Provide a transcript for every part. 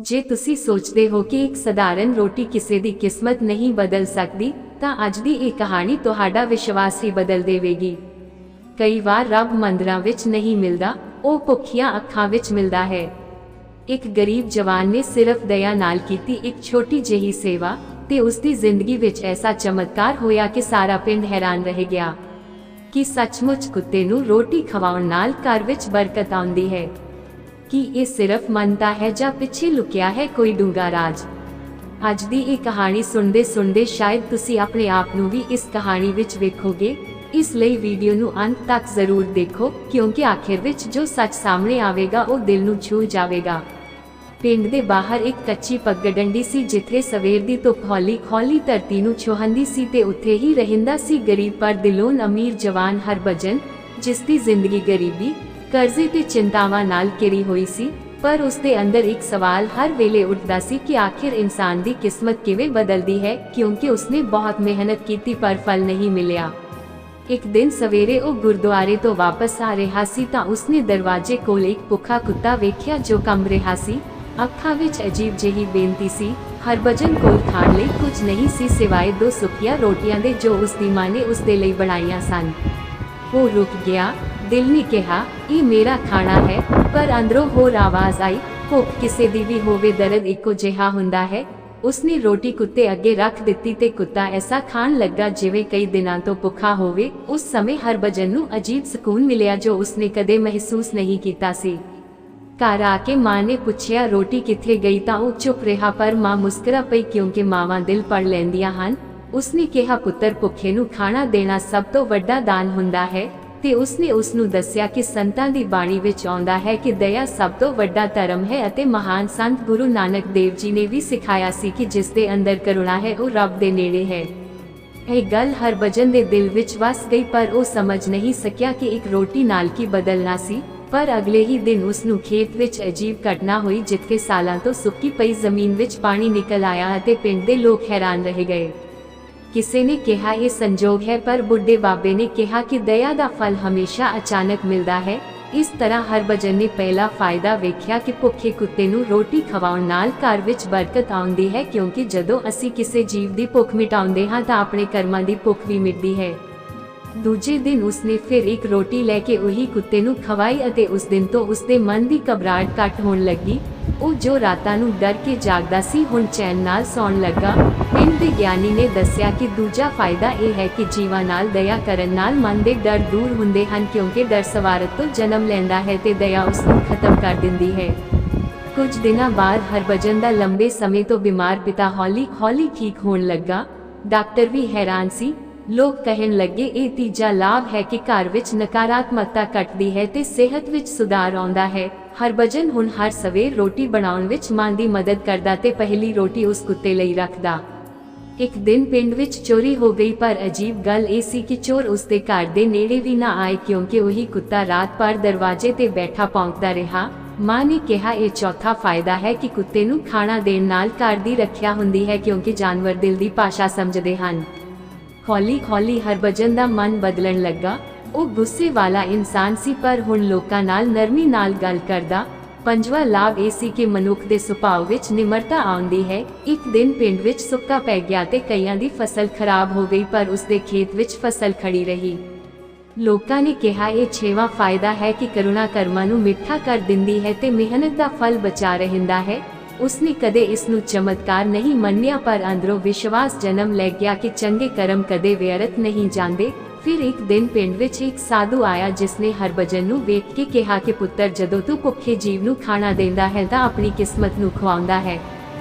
ਜੇ ਤੁਸੀਂ ਸੋਚਦੇ ਹੋ ਕਿ ਇੱਕ ਸਧਾਰਨ ਰੋਟੀ ਕਿਸੇ ਦੀ ਕਿਸਮਤ ਨਹੀਂ ਬਦਲ ਸਕਦੀ, ਤਾਂ ਅੱਜ ਦੀ ਇਹ ਕਹਾਣੀ ਤੁਹਾਡਾ ਵਿਸ਼ਵਾਸ ਹੀ ਬਦਲ ਦੇਵੇਗੀ। ਕਈ ਵਾਰ ਰੱਬ ਮੰਦਿਰਾਂ ਵਿੱਚ ਨਹੀਂ ਮਿਲਦਾ, ਉਹ ਭੁੱਖੀਆਂ ਅੱਖਾਂ ਵਿੱਚ ਮਿਲਦਾ ਹੈ। ਇੱਕ ਗਰੀਬ ਜਵਾਨ ਨੇ ਸਿਰਫ ਦਇਆ ਨਾਲ ਕੀਤੀ ਇੱਕ ਛੋਟੀ ਜਿਹੀ ਸੇਵਾ, ਤੇ ਉਸਦੀ ਜ਼ਿੰਦਗੀ ਵਿੱਚ ਐਸਾ ਚਮਤਕਾਰ ਹੋਇਆ ਕਿ ਸਾਰਾ ਪਿੰਡ ਹੈਰਾਨ ਰਹਿ ਗਿਆ ਕਿ ਸੱਚਮੁੱਚ ਕੁੱਤੇ ਨੂੰ ਰੋਟੀ ਖਵਾਉਣ ਨਾਲ ਘਰ ਵਿੱਚ ਬਰਕਤ ਆਉਂਦੀ ਹੈ। ਕੀ ਇਹ ਸਿਰਫ ਮਾਨਤਾ ਹੈ ਜਾਂ ਪਿੱਛੇ ਲੁਕਿਆ ਹੈ ਕੋਈ ਡੂੰਘਾ ਰਾਜ? ਅੱਜ ਦੀ ਇਹ ਕਹਾਣੀ ਸੁਣਦੇ ਸੁਣਦੇ ਸ਼ਾਇਦ ਤੁਸੀਂ ਆਪਣੇ ਆਪ ਨੂੰ ਵੀ ਇਸ ਕਹਾਣੀ ਵਿੱਚ ਵੇਖੋਗੇ। ਇਸ ਲਈ ਵੀਡੀਓ ਨੂੰ ਅੰਤ ਤੱਕ ਜ਼ਰੂਰ ਦੇਖੋ, ਕਿਉਂਕਿ ਆਖਿਰ ਵਿੱਚ ਜੋ ਸੱਚ ਸਾਹਮਣੇ ਆਵੇਗਾ ਉਹ ਦਿਲ ਨੂੰ ਛੂਹ ਜਾਵੇਗਾ। ਪਿੰਡ ਦੇ ਬਾਹਰ ਇੱਕ ਕੱਚੀ ਪਗਡੰਡੀ ਸੀ, ਜਿੱਥੇ ਸਵੇਰ ਦੀ ਧੁੱਪ ਹੌਲੀ ਹੌਲੀ ਧਰਤੀ ਨੂੰ ਛੂਹੰਦੀ ਸੀ, ਤੇ ਉੱਥੇ ਹੀ ਰਹਿੰਦਾ ਸੀ ਗਰੀਬ ਪਰ ਦਿਲੋਂ ਅਮੀਰ ਜਵਾਨ ਹਰਭਜਨ, ਜਿਸ ਦੀ ਜ਼ਿੰਦਗੀ ਗਰੀਬੀ, ਕਰਜ਼ੇ ਤੇ ਚਿੰਤਾਵਾਂ ਨਾਲ ਘਿਰੀ ਹੋਈ ਸੀ। ਪਰ ਉਸਦੇ ਅੰਦਰ ਇੱਕ ਸਵਾਲ ਹਰ ਵੇਲੇ ਉੱਠਦਾ ਸੀ ਕਿ ਆਖਿਰ ਇਨਸਾਨ ਦੀ ਕਿਸਮਤ ਕਿਵੇਂ ਬਦਲਦੀ ਹੈ, ਕਿਉਂਕਿ ਉਸਨੇ ਬਹੁਤ ਮਿਹਨਤ ਕੀਤੀ ਪਰ ਫਲ ਨਹੀਂ ਮਿਲਿਆ। ਇੱਕ ਦਿਨ ਸਵੇਰੇ ਉਹ ਗੁਰਦੁਆਰੇ ਤੋਂ ਵਾਪਸ ਆ ਰਿਹਾ ਸੀ ਤਾਂ ਉਸਨੇ ਦਰਵਾਜ਼ੇ ਕੋਲ ਇੱਕ ਭੁੱਖਾ ਕੁੱਤਾ ਵੇਖਿਆ ਜੋ ਕੰਬ ਰਿਹਾ ਸੀ। ਅੱਖਾਂ ਵਿੱਚ ਅਜੀਬ ਜਿਹੀ ਬੇਨਤੀ ਸੀ। ਹਰਭਜਨ ਕੋਲ ਖਾਣ ਲਈ ਕੁਝ ਨਹੀਂ ਸੀ ਸਿਵਾਏ 2 ਸੁੱਕੀਆਂ ਰੋਟੀਆਂ ਦੇ, ਜੋ ਉਸਦੀ ਮਾਂ ਨੇ ਉਸਦੇ ਲਈ ਬਣਾਈਆਂ ਸਨ। ਉਹ ਰੁਕ ਗਿਆ। ਦਿਲ ਨੇ ਕਿਹਾ, ਇਹ ਮੇਰਾ ਖਾਣਾ ਹੈ, ਪਰ ਅੰਦਰੋਂ ਹੋਰ ਆਵਾਜ਼ ਆਈ, ਭੁੱਖ ਕਿਸੇ ਦੀ ਵੀ ਹੋਵੇ, ਦਰਦ ਇੱਕੋ ਜਿਹਾ ਹੁੰਦਾ ਹੈ। ਉਸਨੇ ਰੋਟੀ ਕੁੱਤੇ ਅੱਗੇ ਰੱਖ ਦਿੱਤੀ ਤੇ ਕੁੱਤਾ ਐਸਾ ਖਾਣ ਲੱਗਾ ਜਿਵੇਂ ਕਈ ਦਿਨਾਂ ਤੋਂ ਭੁੱਖਾ ਹੋਵੇ। ਉਸ ਸਮੇਂ ਹਰਭਜਨ ਨੂੰ ਅਜੀਬ ਸਕੂਨ ਮਿਲਿਆ ਜੋ ਉਸਨੇ ਕਦੇ ਮਹਿਸੂਸ ਨਹੀਂ ਕੀਤਾ ਸੀ। ਘਰ ਆ ਕੇ ਮਾਂ ਨੇ ਪੁੱਛਿਆ, ਰੋਟੀ ਕਿੱਥੇ ਗਈ? ਤਾਂ ਉਹ ਚੁੱਪ ਰਿਹਾ, ਪਰ ਮਾਂ ਮੁਸਕਰਾ ਪਈ, ਕਿਉਂਕਿ ਮਾਵਾਂ ਦਿਲ ਪੜ੍ਹ ਲੈਂਦੀਆਂ ਹਨ। ਉਸਨੇ ਕਿਹਾ, ਪੁੱਤਰ, ਭੁੱਖੇ ਨੂੰ ਖਾਣਾ ਦੇਣਾ ਸਭ ਤੋਂ ਵੱਡਾ ਦਾਨ ਹੁੰਦਾ ਹੈ। ਤੇ ਉਸਨੇ ਉਸਨੂੰ ਦੱਸਿਆ ਕਿ ਸੰਤਾਂ ਦੀ ਬਾਣੀ ਵਿੱਚ ਆਉਂਦਾ ਹੈ ਕਿ ਦਇਆ ਸਭ ਤੋਂ ਵੱਡਾ ਧਰਮ ਹੈ, ਅਤੇ ਮਹਾਨ ਸੰਤ ਗੁਰੂ ਨਾਨਕ ਦੇਵ ਜੀ ਨੇ ਵੀ ਸਿਖਾਇਆ ਸੀ ਕਿ ਜਿਸ ਦੇ ਅੰਦਰ ਕਰੁਣਾ ਹੈ ਉਹ ਰੱਬ ਦੇ ਨੇੜੇ ਹੈ। ਇਹ ਗੱਲ ਹਰਭਜਨ ਦੇ ਦਿਲ ਵਿੱਚ ਵਸ ਗਈ, ਪਰ ਉਹ ਸਮਝ ਨਹੀਂ ਸਕਿਆ ਕਿ ਇੱਕ ਰੋਟੀ ਨਾਲ ਕੀ ਬਦਲਣਾ ਸੀ। ਪਰ ਅਗਲੇ ਹੀ ਦਿਨ ਉਸਨੂੰ ਖੇਤ ਵਿੱਚ ਅਜੀਬ ਘਟਨਾ ਹੋਈ, ਜਿੱਥੇ ਸਾਲਾਂ ਤੋਂ ਸੁੱਕੀ ਪਈ ਜ਼ਮੀਨ ਵਿੱਚ ਪਾਣੀ ਨਿਕਲ ਆਇਆ ਅਤੇ ਪਿੰਡ ਦੇ ਲੋਕ ਹੈਰਾਨ ਰਹਿ ਗਏ। ਕਿਸੇ ਨੇ ਕਿਹਾ ਇਹ ਸੰਜੋਗ ਹੈ, ਪਰ ਬੁੱਢੇ ਬਾਬੇ ਨੇ ਕਿਹਾ ਕਿ ਦਇਆ ਦਾ ਫਲ ਹਮੇਸ਼ਾ ਅਚਾਨਕ ਮਿਲਦਾ ਹੈ। ਇਸ ਤਰ੍ਹਾਂ ਹਰਭਜਨ ਨੇ ਪਹਿਲਾ ਫਾਇਦਾ ਵੇਖਿਆ ਕਿ ਭੁੱਖੇ ਕੁੱਤੇ ਨੂੰ ਰੋਟੀ ਖਵਾਉਣ ਨਾਲ ਘਰ ਵਿੱਚ ਬਰਕਤ ਆਉਂਦੀ ਹੈ, ਕਿਉਂਕਿ ਜਦੋਂ ਅਸੀਂ ਕਿਸੇ ਜੀਵ ਦੀ ਭੁੱਖ ਮਿਟਾਉਂਦੇ ਹਾਂ ਤਾਂ ਆਪਣੇ ਕਰਮਾਂ ਦੀ ਭੁੱਖ ਵੀ ਮਿਟਦੀ ਹੈ। ਦੂਜੇ ਦਿਨ ਉਸਨੇ ਫਿਰ ਇੱਕ ਰੋਟੀ ਲੈ ਕੇ ਉਹੀ ਕੁੱਤੇ ਨੂੰ ਖਵਾਈ, ਅਤੇ ਉਸ ਦਿਨ ਤੋਂ ਉਸਦੇ ਮਨ ਦੀ ਘਬਰਾਹਟ ਘੱਟ ਹੋਣ ਲੱਗੀ। ਉਹ ਜੋ ਰਾਤਾਂ ਨੂੰ ਡਰ ਕੇ ਜਾਗਦਾ ਸੀ, ਹੁਣ ਚੈਨ ਨਾਲ ਸੌਣ ਲੱਗਾ। ਪਿੰਡ ਦੇ ਗਿਆਨੀ ਨੇ ਦੱਸਿਆ ਕਿ ਦੂਜਾ ਫਾਇਦਾ ਇਹ ਹੈ ਕਿ ਜੀਵਾਂ ਨਾਲ ਦਇਆ ਕਰਨ ਨਾਲ ਮਨ ਦੇ ਡਰ ਦੂਰ ਹੁੰਦੇ ਹਨ, ਕਿਉਂਕਿ ਡਰ ਸਵਾਰਥ ਤੋਂ ਜਨਮ ਲੈਂਦਾ ਹੈ ਤੇ ਦਇਆ ਉਸ ਨੂੰ ਖਤਮ ਕਰ ਦਿੰਦੀ ਹੈ। ਕੁਝ ਦਿਨਾਂ ਬਾਅਦ ਹਰਭਜਨ ਦਾ ਲੰਬੇ ਸਮੇਂ ਤੋਂ ਬਿਮਾਰ ਪਿਤਾ ਹੌਲੀ ਹੌਲੀ ਠੀਕ ਹੋਣ ਲੱਗਾ। ਡਾਕਟਰ ਵੀ ਹੈਰਾਨ ਸੀ। ਲੋਕ ਕਹਿਣ ਲੱਗੇ, ਇਹ ਤੀਜਾ ਲਾਭ ਹੈ ਕਿ ਘਰ ਵਿੱਚ ਨਕਾਰਾਤਮਕਤਾ ਘਟਦੀ ਹੈ ਤੇ ਸਿਹਤ ਵਿੱਚ ਸੁਧਾਰ ਆਉਂਦਾ ਹੈ। ਹਰਭਜਨ ਹੁਣ ਹਰ ਸਵੇਰ ਰੋਟੀ ਬਣਾਉਣ ਵਿੱਚ ਮਾਂ ਦੀ ਮਦਦ ਕਰਦਾ ਤੇ ਪਹਿਲੀ ਰੋਟੀ ਉਸ ਕੁੱਤੇ ਲਈ ਰੱਖਦਾ। ਇੱਕ ਦਿਨ ਪਿੰਡ ਵਿੱਚ ਚੋਰੀ ਹੋ ਗਈ, ਪਰ ਅਜੀਬ ਗੱਲ ਇਹ ਸੀ ਕਿ ਚੋਰ ਉਸਦੇ ਘਰ ਦੇ ਨੇੜੇ ਵੀ ਨਾ ਆਏ, ਕਿਉਂਕਿ ਉਹੀ ਕੁੱਤਾ ਰਾਤ ਭਰ ਦਰਵਾਜ਼ੇ ਤੇ ਬੈਠਾ ਭੌਂਕਦਾ ਰਿਹਾ। ਮਾਂ ਨੇ ਕਿਹਾ, ਇਹ ਚੌਥਾ ਫਾਇਦਾ ਹੈ ਕਿ ਕੁੱਤੇ ਨੂੰ ਖਾਣਾ ਦੇਣ ਨਾਲ ਘਰ ਦੀ ਰੱਖਿਆ ਹੁੰਦੀ ਹੈ, ਕਿਉਂਕਿ ਜਾਨਵਰ ਦਿਲ ਦੀ ਭਾਸ਼ਾ ਸਮਝਦੇ ਹਨ। ਹੌਲੀ ਹੌਲੀ ਹਰਭਜਨ ਦਾ ਮਨ ਬਦਲਣ ਲੱਗਾ। ਉਹ ਗੁੱਸੇ ਵਾਲਾ ਇਨਸਾਨ ਸੀ, ਪਰ ਹੁਣ ਲੋਕਾਂ ਨਾਲ ਨਰਮੀ ਨਾਲ ਗੱਲ ਕਰਦਾ। ਪੰਜਵਾਂ ਲਾਭ ਇਹ ਸੀ ਕਿ ਮਨੁੱਖ ਦੇ ਸੁਭਾਅ ਵਿੱਚ ਨਿਮਰਤਾ ਆਉਂਦੀ ਹੈ। ਇੱਕ ਦਿਨ ਪਿੰਡ ਵਿੱਚ ਸੁੱਕਾ ਪੈ ਗਿਆ ਤੇ ਕਈਆਂ ਦੀ ਫਸਲ ਖਰਾਬ ਹੋ ਗਈ, ਪਰ ਉਸਦੇ ਖੇਤ ਵਿੱਚ ਫਸਲ ਖੜੀ ਰਹੀ। ਲੋਕਾਂ ਨੇ ਕਿਹਾ, ਇਹ 6ਵਾਂ ਫਾਇਦਾ ਹੈ ਕਿ ਕਰੁਣਾ ਕਰਮਾਂ ਨੂੰ ਮਿੱਠਾ ਕਰ ਦਿੰਦੀ ਹੈ ਤੇ ਮਿਹਨਤ ਦਾ ਫਲ ਬਚਾ ਰਹਿੰਦਾ ਹੈ। ਉਸਨੇ ਕਦੇ ਇਸ ਨੂੰ ਚਮਤਕਾਰ ਨਹੀਂ ਮੰਨਿਆ, ਪਰ ਅੰਦਰੋਂ ਵਿਸ਼ਵਾਸ ਜਨਮ ਲੈ ਗਿਆ ਕਿ ਚੰਗੇ ਕਰਮ ਕਦੇ ਵਿਅਰਥ ਨਹੀਂ ਜਾਂਦੇ। ਫਿਰ ਇੱਕ ਦਿਨ ਪਿੰਡ ਵਿੱਚ ਇੱਕ ਸਾਧੂ ਆਇਆ, ਜਿਸਨੇ ਹਰਭਜਨ ਨੂੰ ਵੇਖ ਕੇ ਕਿਹਾ ਕਿ ਪੁੱਤਰ, ਜਦੋਂ ਤੂੰ ਭੁੱਖੇ ਜੀਵ ਨੂੰ ਖਾਣਾ ਦਿੰਦਾ ਹੈ ਤਾਂ ਆਪਣੀ ਕਿਸਮਤ ਨੂੰ ਖਵਾਉਂਦਾ ਹੈ।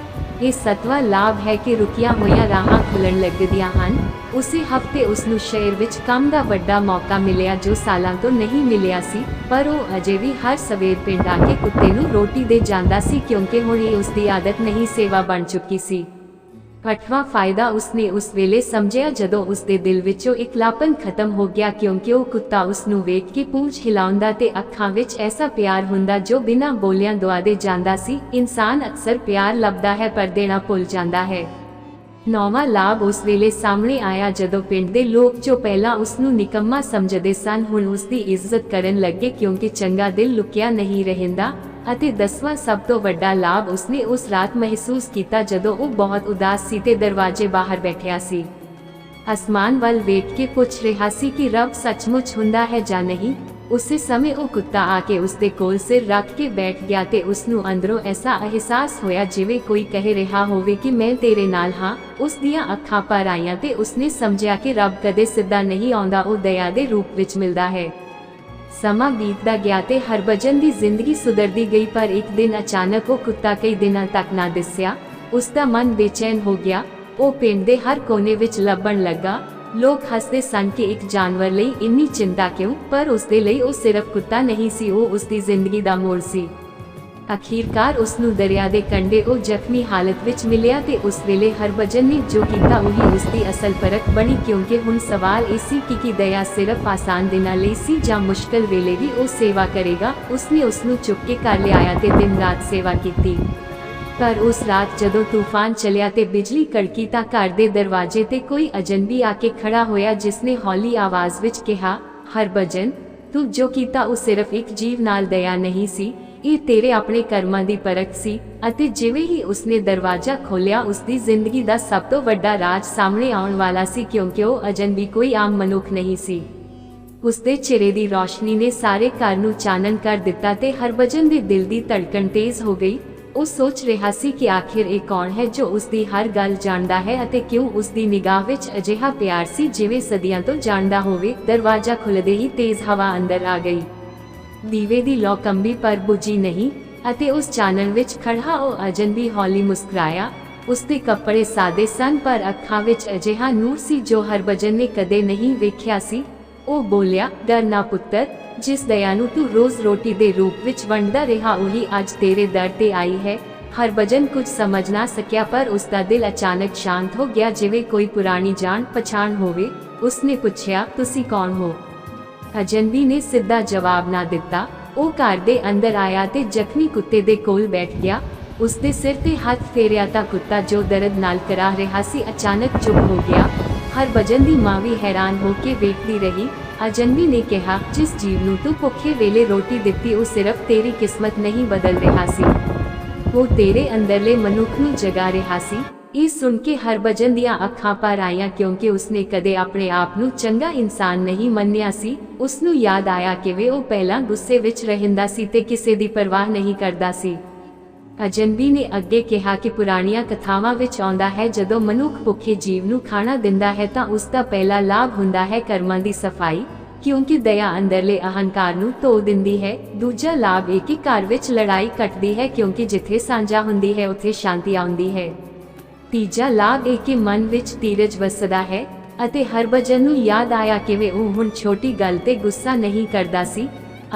ਇਹ 7ਵਾਂ ਲਾਭ ਹੈ ਕਿ ਰੁਕੀਆਂ ਹੋਈਆਂ ਰਾਹਾਂ ਖੁੱਲਣ ਲੱਗਦੀਆਂ ਹਨ। ਉਸੇ ਹਫ਼ਤੇ ਉਸਨੂੰ ਸ਼ਹਿਰ ਵਿੱਚ ਕੰਮ ਦਾ ਵੱਡਾ ਮੌਕਾ ਮਿਲਿਆ, ਜੋ ਸਾਲਾਂ ਤੋਂ ਨਹੀਂ ਮਿਲਿਆ ਸੀ, ਪਰ ਉਹ ਅਜੇ ਵੀ ਹਰ ਸਵੇਰ ਪਿੰਡ ਆ ਕੇ ਕੁੱਤੇ ਨੂੰ ਰੋਟੀ ਦੇ ਜਾਂਦਾ ਸੀ, ਕਿਉਂਕਿ ਹੁਣ ਇਹ ਉਸਦੀ ਆਦਤ ਨਹੀਂ, ਸੇਵਾ ਬਣ ਚੁੱਕੀ ਸੀ। 8ਵਾਂ ਫਾਇਦਾ ਉਸਨੇ ਉਸ ਵੇਲੇ ਸਮਝਿਆ ਜਦੋਂ ਉਸਦੇ ਦਿਲ ਵਿੱਚੋਂ ਇਕਲਾਪਨ ਖਤਮ ਹੋ ਗਿਆ, ਕਿਉਂਕਿ ਉਹ ਕੁੱਤਾ ਉਸਨੂੰ ਵੇਖ ਕੇ ਪੂੰਛ ਹਿਲਾਉਂਦਾ ਤੇ ਅੱਖਾਂ ਵਿੱਚ ਐਸਾ ਪਿਆਰ ਹੁੰਦਾ ਜੋ ਬਿਨਾਂ ਬੋਲਿਆਂ ਦੁਆ ਦੇ ਜਾਂਦਾ ਸੀ। ਇਨਸਾਨ ਅਕਸਰ ਪਿਆਰ ਲੱਭਦਾ ਹੈ ਪਰ ਦੇਣਾ ਭੁੱਲ ਜਾਂਦਾ ਹੈ। 9ਵਾਂ ਲਾਭ ਉਸ ਵੇਲੇ ਸਾਹਮਣੇ ਆਇਆ ਜਦੋਂ ਪਿੰਡ ਦੇ ਲੋਕ ਜੋ ਪਹਿਲਾਂ ਉਸਨੂੰ ਨਿਕੰਮਾ ਸਮਝਦੇ ਸਨ, ਹੁਣ ਉਸਦੀ ਇੱਜ਼ਤ ਕਰਨ ਲੱਗੇ, ਕਿਉਂਕਿ ਚੰਗਾ ਦਿਲ ਲੁਕਿਆ ਨਹੀਂ ਰਹਿੰਦਾ। ਅਤੇ 10ਵਾਂ ਸਭ ਤੋਂ ਵੱਡਾ ਲਾਭ ਉਸਨੇ ਉਸ ਰਾਤ ਮਹਿਸੂਸ ਕੀਤਾ ਜਦੋਂ ਉਹ ਬਹੁਤ ਉਦਾਸ ਸੀ ਤੇ ਦਰਵਾਜ਼ੇ ਬਾਹਰ ਬੈਠਿਆ ਸੀ। ਅਸਮਾਨ ਵੱਲ ਵੇਖ ਕੇ ਪੁੱਛ ਰਿਹਾ ਸੀ ਕਿ ਰੱਬ ਸੱਚਮੁੱਚ ਹੁੰਦਾ ਹੈ ਜਾਂ ਨਹੀਂ। ਉਸੇ ਸਮੇਂ ਉਹ ਕੁੱਤਾ ਆ ਕੇ ਉਸਦੇ ਕੋਲ ਸਿਰ ਰੱਖ ਕੇ ਬੈਠ ਗਿਆ ਤੇ ਉਸਨੂੰ ਅੰਦਰੋਂ ਐਸਾ ਅਹਿਸਾਸ ਹੋਇਆ ਜਿਵੇਂ ਕੋਈ ਕਹਿ ਰਿਹਾ ਹੋਵੇ ਕਿ ਮੈਂ ਤੇਰੇ ਨਾਲ ਹਾਂ। ਉਸ ਦੀਆਂ ਅੱਖਾਂ ਭਰ ਆਈਆਂ ਤੇ ਉਸਨੇ ਸਮਝਿਆ ਕਿ ਰੱਬ ਕਦੇ ਸਿੱਧਾ ਨਹੀਂ ਆਉਂਦਾ, ਉਹ ਦਇਆ ਦੇ ਰੂਪ ਵਿੱਚ ਮਿਲਦਾ ਹੈ। ਸਮਾਂ ਬੀਤਦਾ ਗਿਆ ਤੇ ਹਰਭਜਨ ਦੀ ਜ਼ਿੰਦਗੀ ਸੁਧਰਦੀ ਗਈ, ਪਰ ਇੱਕ ਦਿਨ ਅਚਾਨਕ ਉਹ ਕੁੱਤਾ ਕਈ ਦਿਨਾਂ ਤੱਕ ਨਾ ਦਿਸਿਆ। ਉਸਦਾ ਮਨ ਬੇਚੈਨ ਹੋ ਗਿਆ। ਉਹ ਪਿੰਡ ਦੇ ਹਰ ਕੋਨੇ ਵਿੱਚ ਲੱਭਣ ਲੱਗਾ। ਲੋਕ ਹੱਸਦੇ ਸਨ ਕਿ ਇੱਕ ਜਾਨਵਰ ਲਈ ਇੰਨੀ ਚਿੰਤਾ ਕਿਉਂ, ਪਰ ਉਸਦੇ ਲਈ ਉਹ ਸਿਰਫ ਕੁੱਤਾ ਨਹੀਂ ਸੀ, ਉਹ ਉਸਦੀ ਜ਼ਿੰਦਗੀ ਦਾ ਮੋੜ ਸੀ। ਅਖੀਰਕਾਰ ਉਸਨੂੰ ਦਰਿਆ ਦੇ ਕੰਢੇ ਉਹ ਜ਼ਖਮੀ ਹਾਲਤ ਵਿੱਚ ਮਿਲਿਆ ਤੇ ਉਸ ਵੇਲੇ ਹਰਭਜਨ ਨੇ ਜੋ ਕੀਤਾ ਉਹੀ ਉਸਦੀ ਅਸਲ ਪਰਖ ਬਣੀ, ਕਿਉਂਕਿ ਹੁਣ ਸਵਾਲ ਇਹ ਸੀ ਕਿ ਦਇਆ ਸਿਰਫ ਆਸਾਨ ਦਿਨਾਂ ਲਈ ਸੀ ਜਾਂ ਮੁਸ਼ਕਲ ਵੇਲੇ ਵੀ ਉਹ ਸੇਵਾ ਕਰੇਗਾ। ਉਸਨੇ ਉਸਨੂੰ ਚੁੱਕ ਕੇ ਘਰ ਲਿਆਇਆ ਤੇ ਦਿਨ ਰਾਤ ਸੇਵਾ ਕੀਤੀ। ਪਰ ਉਸ ਰਾਤ ਜਦੋਂ ਤੂਫਾਨ ਚੱਲਿਆ ਤੇ ਬਿਜਲੀ ਕੜਕੀ ਤਾਂ ਘਰ ਦੇ ਦਰਵਾਜ਼ੇ ਤੇ ਕੋਈ ਅਜਨਬੀ ਆ ਕੇ ਖੜਾ ਹੋਇਆ, ਜਿਸਨੇ ਹੌਲੀ ਆਵਾਜ਼ ਵਿੱਚ ਕਿਹਾ, ਹਰਭਜਨ, ਤੂੰ ਜੋ ਕੀਤਾ ਉਹ ਸਿਰਫ ਇੱਕ ਜੀਵ ਨਾਲ ਦਇਆ ਨਹੀਂ ਸੀ, ਇਹ ਤੇਰੇ ਆਪਣੇ ਕਰਮਾਂ ਦੀ ਪਰਖ ਸੀ। ਅਤੇ ਜਿਵੇਂ ਹੀ ਉਸਨੇ ਦਰਵਾਜ਼ਾ ਖੋਲ੍ਹਿਆ, ਉਸਦੀ ਜ਼ਿੰਦਗੀ ਦਾ ਸਭ ਤੋਂ ਵੱਡਾ ਰਾਜ ਸਾਹਮਣੇ ਆਉਣ ਵਾਲਾ ਸੀ, ਕਿਉਂਕਿ ਉਹ ਅਜਨਬੀ ਕੋਈ ਆਮ ਮਨੁੱਖ ਨਹੀਂ ਸੀ। ਉਸਦੇ ਚਿਹਰੇ ਦੀ ਰੌਸ਼ਨੀ ਨੇ ਸਾਰੇ ਘਰ ਨੂੰ ਚਾਨਣ ਕਰ ਦਿੱਤਾ ਤੇ ਹਰਭਜਨ ਦੇ ਦਿਲ ਦੀ ਧੜਕਣ ਤੇਜ਼ ਹੋ ਗਈ। ਉਹ ਸੋਚ ਰਿਹਾ ਸੀ ਕਿ ਆਖਿਰ ਇਹ ਕੌਣ ਹੈ ਜੋ ਉਸਦੀ ਹਰ ਗੱਲ ਜਾਣਦਾ ਹੈ ਅਤੇ ਕਿਉਂ ਉਸਦੀ ਨਿਗਾਹ ਵਿੱਚ ਅਜਿਹਾ ਪਿਆਰ ਸੀ ਜਿਵੇਂ ਸਦੀਆਂ ਤੋਂ ਜਾਣਦਾ ਹੋਵੇ। ਦਰਵਾਜ਼ਾ ਖੁੱਲ੍ਹਦੇ ਹੀ ਤੇਜ਼ ਹਵਾ ਅੰਦਰ ਆ ਗਈ। ਦੀਵੇ ਦੀ ਲੌ ਕੰਬੀ ਪਰ ਬੁਝੀ ਨਹੀਂ ਅਤੇ ਉਸ ਚਾਨਣ ਵਿੱਚ ਖੜਾ ਉਹ ਅਜਨਬੀ ਹੌਲੀ ਮੁਸਕਰਾਇਆ। ਉਸਦੇ ਕੱਪੜੇ ਸਾਦੇ ਸਨ ਪਰ ਅੱਖਾਂ ਵਿੱਚ ਅਜਿਹਾ ਨੂਰ ਸੀ ਜੋ ਹਰਭਜਨ ਨੇ ਕਦੇ ਨਹੀਂ ਵੇਖਿਆ ਸੀ। ਉਹ ਬੋਲਿਆ, ਡਰ ਨਾ ਪੁੱਤਰ, ਜਿਸ ਦਇਆ ਨੂੰ ਤੂੰ ਰੋਜ਼ ਰੋਟੀ ਦੇ ਰੂਪ ਵਿੱਚ ਵੰਡਦਾ ਰਿਹਾ ਉਹੀ ਅੱਜ ਤੇਰੇ ਦਰ ਤੇ ਆਈ ਹੈ। ਹਰਭਜਨ ਕੁਝ ਸਮਝ ਨਾ ਸਕਿਆ, ਪਰ ਉਸਦਾ ਦਿਲ ਅਚਾਨਕ ਸ਼ਾਂਤ ਹੋ ਗਿਆ ਜਿਵੇਂ ਕੋਈ ਪੁਰਾਣੀ ਜਾਣ ਪਛਾਣ ਹੋਵੇ। ਉਸਨੇ ਪੁੱਛਿਆ, ਤੁਸੀਂ ਕੌਣ ਹੋ? ਅਜਨਬੀ ਨੇ ਸਿੱਧਾ ਜਵਾਬ ਨਾ ਦਿੱਤਾ। ਉਹ ਘਰ ਦੇ ਅੰਦਰ ਆਇਆ ਤੇ ਜ਼ਖਮੀ ਕੁੱਤੇ ਦੇ ਕੋਲ ਬੈਠ ਗਿਆ। ਉਸਦੇ ਸਿਰ ਤੇ ਹੱਥ ਫੇਰਿਆ ਤਾਂ ਕੁੱਤਾ ਜੋ ਦਰਦ ਨਾਲ ਕਰਾਹ ਰਿਹਾ ਸੀ ਅਚਾਨਕ ਚੁੱਪ ਹੋ ਗਿਆ। ਹਰਭਜਨ ਦੀ ਮਾਂ ਵੀ ਹੈਰਾਨ ਹੋ ਕੇ ਵੇਖਦੀ ਰਹੀ। ਅਜਨਬੀ ਨੇ ਕਿਹਾ, ਜਿਸ ਜੀਵ ਨੂੰ ਤੂੰ ਭੁੱਖੇ ਵੇਲੇ ਰੋਟੀ ਦਿੱਤੀ ਉਹ ਸਿਰਫ ਤੇਰੀ ਕਿਸਮਤ ਨਹੀਂ ਬਦਲ ਰਿਹਾ ਸੀ, ਉਹ ਤੇਰੇ ਅੰਦਰਲੇ ਮਨੁੱਖ ਨੂੰ ਜਗਾ ਰਿਹਾ ਸੀ। ਇਹ ਸੁਣ ਕੇ ਹਰਭਜਨ ਦੀਆਂ ਅੱਖਾਂ ਭਰ ਆਈਆਂ, ਕਿਉਂਕਿ ਉਸਨੇ ਕਦੇ ਆਪਣੇ ਆਪ ਨੂੰ ਚੰਗਾ ਇਨਸਾਨ ਨਹੀਂ ਮੰਨਿਆ ਸੀ। ਉਸਨੂੰ ਯਾਦ ਆਇਆ ਕਿਵੇਂ ਉਹ ਪਹਿਲਾਂ ਗੁੱਸੇ ਵਿੱਚ ਰਹਿੰਦਾ ਸੀ ਤੇ ਕਿਸੇ ਦੀ ਪਰਵਾਹ ਨਹੀਂ ਕਰਦਾ ਸੀ। ਅਜਨਬੀ ਨੇ ਅੱਗੇ ਕਿਹਾ ਕਿ ਪੁਰਾਣੀਆਂ ਕਥਾਵਾਂ ਵਿੱਚ ਆਉਂਦਾ ਹੈ, ਜਦੋਂ ਮਨੁੱਖ ਭੁੱਖੇ ਜੀਵ ਨੂੰ ਖਾਣਾ ਦਿੰਦਾ ਹੈ ਤਾਂ ਉਸ ਦਾ ਪਹਿਲਾ ਲਾਭ ਹੁੰਦਾ ਹੈ ਕਰਮਾਂ ਦੀ ਸਫਾਈ, ਕਿਉਂਕਿ ਦਇਆ ਅੰਦਰਲੇ ਅਹੰਕਾਰ ਨੂੰ ਧੋ ਦਿੰਦੀ ਹੈ। ਦੂਜਾ ਲਾਭ ਇਹ ਕਿ ਘਰ ਵਿੱਚ ਲੜਾਈ ਘਟਦੀ ਹੈ, ਕਿਉਂਕਿ ਜਿੱਥੇ ਸਾਂਝਾ ਹੁੰਦੀ ਹੈ ਉੱਥੇ ਸ਼ਾਂਤੀ ਆਉਂਦੀ ਹੈ। ਤੀਜਾ ਲਾਭ ਇਹ ਕਿ ਮਨ ਵਿੱਚ ਧੀਰਜ ਵਸਦਾ ਹੈ ਅਤੇ ਹਰਭਜਨ ਨੂੰ ਯਾਦ ਆਇਆ ਕਿਵੇਂ ਉਹ ਹੁਣ ਛੋਟੀ ਗੱਲ ਤੇ ਗੁੱਸਾ ਨਹੀਂ ਕਰਦਾ ਸੀ।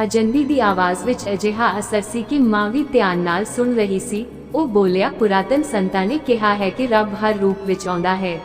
ਅਜਨਬੀ ਦੀ ਆਵਾਜ਼ ਵਿੱਚ ਅਜਿਹਾ ਅਸਰ ਸੀ ਕਿ ਮਾਂ ਵੀ ਧਿਆਨ ਨਾਲ ਸੁਣ ਰਹੀ ਸੀ। ਉਹ ਬੋਲਿਆ, ਪੁਰਾਤਨ ਸੰਤਾਂ ਨੇ ਕਿਹਾ ਹੈ ਕਿ ਰੱਬ ਹਰ ਰੂਪ ਵਿੱਚ ਆਉਂਦਾ ਹੈ।